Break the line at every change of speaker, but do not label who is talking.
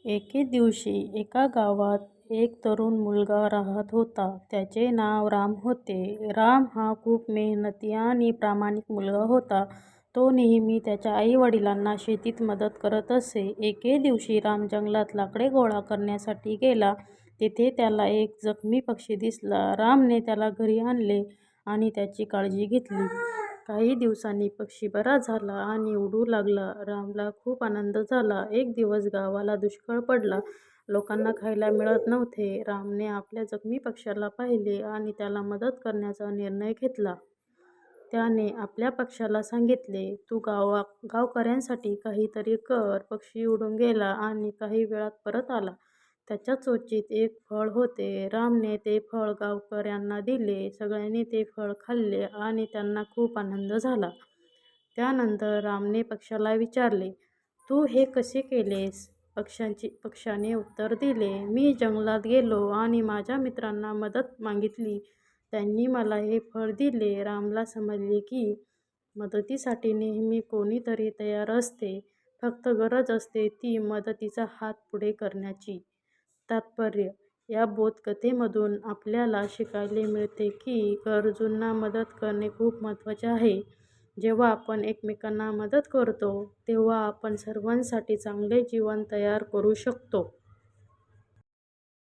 एके दिवशी एका गावात एक तरुण मुलगा राहत होता. त्याचे नाव राम होते. राम हा खूप मेहनती आणि प्रामाणिक मुलगा होता. तो नेहमी त्याच्या आई-वडिलांना शेतीत मदत करत असे. एके दिवशी राम जंगलात लाकडे गोळा करण्यासाठी गेला. तेथे त्याला एक जखमी पक्षी दिसला. रामने त्याला घरी आणले आणि त्याची काळजी घेतली. काही दिवसांनी पक्षी बरा झाला आणि उडू लागला. रामला खूप आनंद झाला. एक दिवस गावाला दुष्काळ पडला. लोकांना खायला मिळत नव्हते. रामने आपल्या जखमी पक्ष्याला पाहिले आणि त्याला मदत करण्याचा निर्णय घेतला. त्याने आपल्या पक्ष्याला सांगितले, "तू गावकऱ्यांसाठी काहीतरी कर." पक्षी उडून गेला आणि काही वेळात परत आला. त्याच्या चोचीत एक फळ होते. रामने ते फळ गावकऱ्यांना दिले. सगळ्यांनी ते फळ खाल्ले आणि त्यांना खूप आनंद झाला. त्यानंतर रामने पक्ष्याला विचारले, "तू हे कसे केलेस?" पक्ष्याने उत्तर दिले, "मी जंगलात गेलो आणि माझ्या मित्रांना मदत मागितली. त्यांनी मला हे फळ दिले." रामला समजले की मदतीसाठी नेहमी कोणीतरी तयार असते. फक्त गरज असते ती मदतीचा हात पुढे करण्याची. तात्पर्य: या बोधकथेमधून आपल्याला शिकायला मिळते की गरजूंना मदत करणे खूप महत्त्वाचे आहे. जेव्हा आपण एकमेकांना मदत करतो, तेव्हा आपण सर्वांसाठी चांगले जीवन तयार करू शकतो.